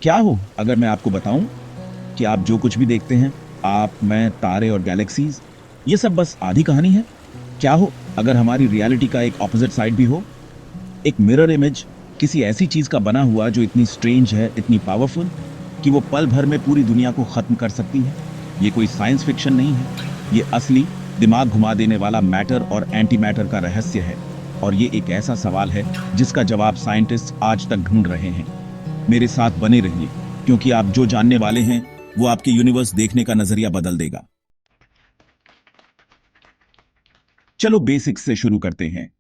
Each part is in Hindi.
क्या हो अगर मैं आपको बताऊं कि आप जो कुछ भी देखते हैं, आप, मैं, तारे और गैलेक्सीज, ये सब बस आधी कहानी है। क्या हो अगर हमारी रियलिटी का एक ऑपोजिट साइड भी हो, एक मिरर इमेज किसी ऐसी चीज का बना हुआ जो इतनी स्ट्रेंज है, इतनी पावरफुल कि वो पल भर में पूरी दुनिया को खत्म कर सकती है। ये कोई साइंस फिक्शन नहीं है, ये असली दिमाग घुमा देने वाला मैटर और एंटी मैटर का रहस्य है। और ये एक ऐसा सवाल है जिसका जवाब साइंटिस्ट आज तक ढूंढ रहे हैं। मेरे साथ बने रहिए, क्योंकि आप जो जानने वाले हैं वो आपके यूनिवर्स देखने का नजरिया बदल देगा। चलो बेसिक्स से शुरू करते हैं।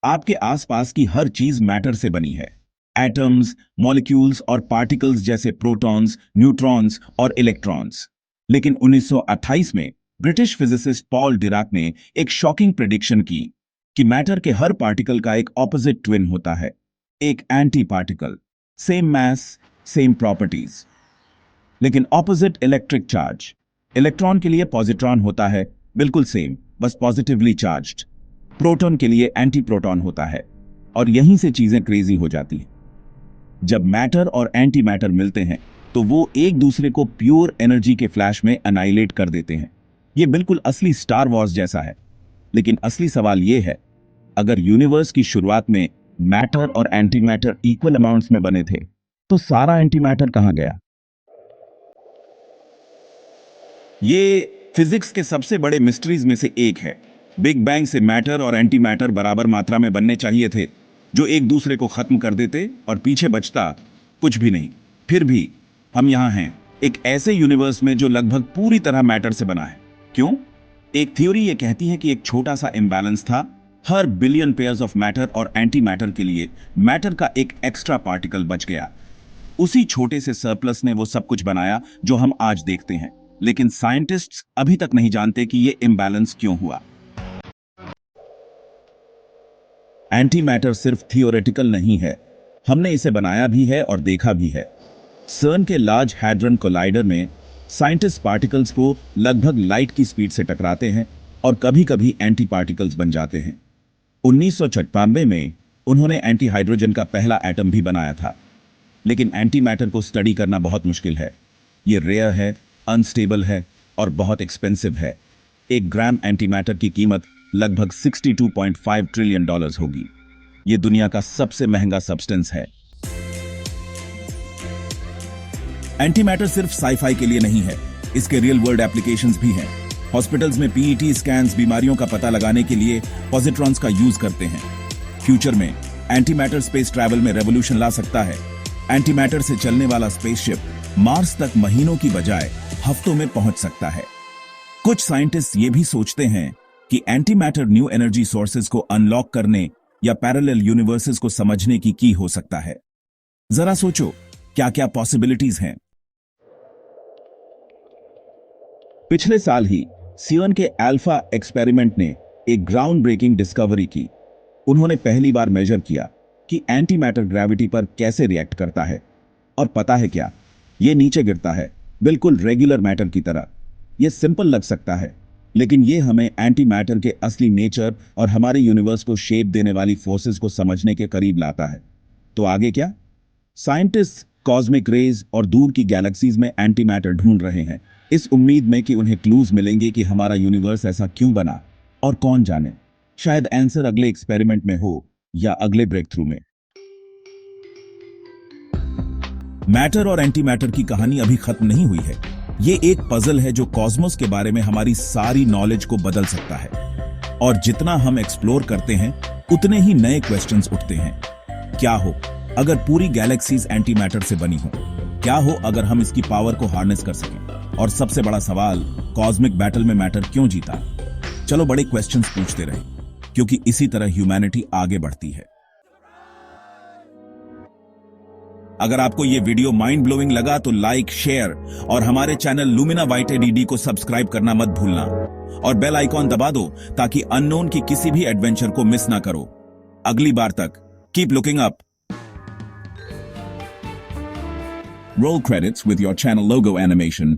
आपके आसपास की हर चीज मैटर से बनी है। एटम्स, मॉलिक्यूल्स और पार्टिकल्स जैसे प्रोटॉन्स, न्यूट्रॉन्स और इलेक्ट्रॉन्स। लेकिन 1928 में ब्रिटिश फिजिसिस्ट पॉल डिराक ने एक शॉकिंग प्रेडिक्शन की कि मैटर के हर पार्टिकल का एक ऑपोजिट ट्विन होता है, एक anti particle. Same mass, same properties, लेकिन ऑपोजिट इलेक्ट्रिक चार्ज। इलेक्ट्रॉन के लिए पॉजिट्रॉन होता है, बिल्कुल सेम, बस पॉजिटिवली चार्ज्ड। प्रोटॉन के लिए एंटी प्रोटॉन होता है। और यहीं से चीजें क्रेजी हो जाती हैं। जब मैटर और एंटी मैटर मिलते हैं तो वो एक दूसरे को प्योर एनर्जी के फ्लैश में अनाइलेट कर देते हैं। ये बिल्कुल असली स्टार वॉर्स जैसा है। लेकिन असली सवाल ये है, अगर यूनिवर्स की शुरुआत में मैटर और एंटी मैटर इक्वल अमाउंट्स में बने थे, तो सारा एंटी मैटर कहां गया? ये फिजिक्स के सबसे बड़े मिस्ट्रीज में से एक है। बिग बैंग से मैटर और एंटी मैटर बराबर मात्रा में बनने चाहिए थे, जो एक दूसरे को खत्म कर देते, और पीछे बचता कुछ भी नहीं। फिर भी हम यहां हैं, एक ऐसे यूनिवर्स में जो लगभग पूरी तरह मैटर से बना है। क्यों? एक थ्योरी ये कहती है कि एक छोटा सा इम्बैलेंस था। हर बिलियन पेयर्स ऑफ मैटर और एंटी मैटर के लिए मैटर का एक एक्स्ट्रा पार्टिकल बच गया। उसी छोटे से सरप्लस ने वो सब कुछ बनाया जो हम आज देखते हैं। लेकिन साइंटिस्ट्स अभी तक नहीं जानते कि ये इम्बैलेंस क्यों हुआ। एंटी मैटर सिर्फ थियोरेटिकल नहीं है, हमने इसे बनाया भी है और देखा भी है। सर्न के लार्ज हैड्रन कोलाइडर में साइंटिस्ट पार्टिकल्स को लगभग लाइट की स्पीड से टकराते हैं और कभी-कभी एंटी पार्टिकल्स बन जाते हैं। 1996 में उन्होंने एंटी हाइड्रोजन का पहला एटम भी बनाया था। लेकिन एंटी मैटर को स्टडी करना बहुत मुश्किल है। ये रेयर है, अनस्टेबल है और बहुत एक्सपेंसिव है। एक ग्राम एंटी मैटर की कीमत लगभग 62.5 ट्रिलियन डॉलर्स होगी। ये दुनिया का सबसे महंगा सब्सटेंस है। एंटी मैटर सिर्फ साईफाई के लिए नहीं है, इसके रियल वर्ल्ड एप्लीकेशंस भी हैं। हॉस्पिटल्स में पीईटी स्कैन्स बीमारियों का पता लगाने के लिए पॉजिट्रॉन्स का यूज करते हैं। फ्यूचर में एंटी मैटर स्पेस ट्रैवल में रेवोल्यूशन ला सकता है। एंटी मैटर से चलने वाला स्पेसशिप मार्स तक महीनों की बजाय हफ्तों में पहुंच सकता है। कुछ साइंटिस्ट ये भी सोचते हैं कि anti matter new energy sources को अनलॉक करने या पैरेलल यूनिवर्सेस को समझने की हो सकता है। जरा सोचो, क्या क्या पॉसिबिलिटीज हैं। पिछले साल ही सियर्न के अल्फा एक्सपेरिमेंट ने एक ग्राउंड ब्रेकिंग डिस्कवरी की। उन्होंने पहली बार मेजर किया कि एंटी मैटर ग्रेविटी पर कैसे रिएक्ट करता है। और पता है क्या? ये नीचे गिरता है, बिल्कुल रेगुलर मैटर की तरह। ये सिंपल लग सकता है, लेकिन ये हमें एंटी मैटर के असली नेचर और हमारे यूनिवर्स को शेप देने वाली फोर्सेस को समझने के करीब लाता है। तो आगे क्या? साइंटिस्ट कॉस्मिक रेज और दूर की गैलेक्सीज में एंटी मैटर ढूंढ रहे हैं, इस उम्मीद में कि उन्हें क्लूज मिलेंगे कि हमारा यूनिवर्स ऐसा क्यों बना। और कौन जाने, शायद आंसर अगले एक्सपेरिमेंट में हो या अगले ब्रेक थ्रू में। मैटर और एंटी मैटर की कहानी अभी खत्म नहीं हुई है। ये एक पजल है जो कॉस्मोस के बारे में हमारी सारी नॉलेज को बदल सकता है। और जितना हम एक्सप्लोर करते हैं, उतने ही नए क्वेश्चंस उठते हैं। क्या हो अगर पूरी गैलेक्सीज एंटी मैटर से बनी हो? क्या हो अगर हम इसकी पावर को हार्नेस कर सकें? और सबसे बड़ा सवाल, कॉस्मिक बैटल में मैटर क्यों जीता? चलो बड़े क्वेश्चंस पूछते रहे, क्योंकि इसी तरह ह्यूमैनिटी आगे बढ़ती है। अगर आपको यह वीडियो माइंड ब्लोइंग लगा तो लाइक, शेयर और हमारे चैनल लुमिना वाइट एडीडी को सब्सक्राइब करना मत भूलना। और बेल आइकॉन दबा दो ताकि अननोन की किसी भी एडवेंचर को मिस ना करो। अगली बार तक keep looking up. Roll credits with your channel logo animation.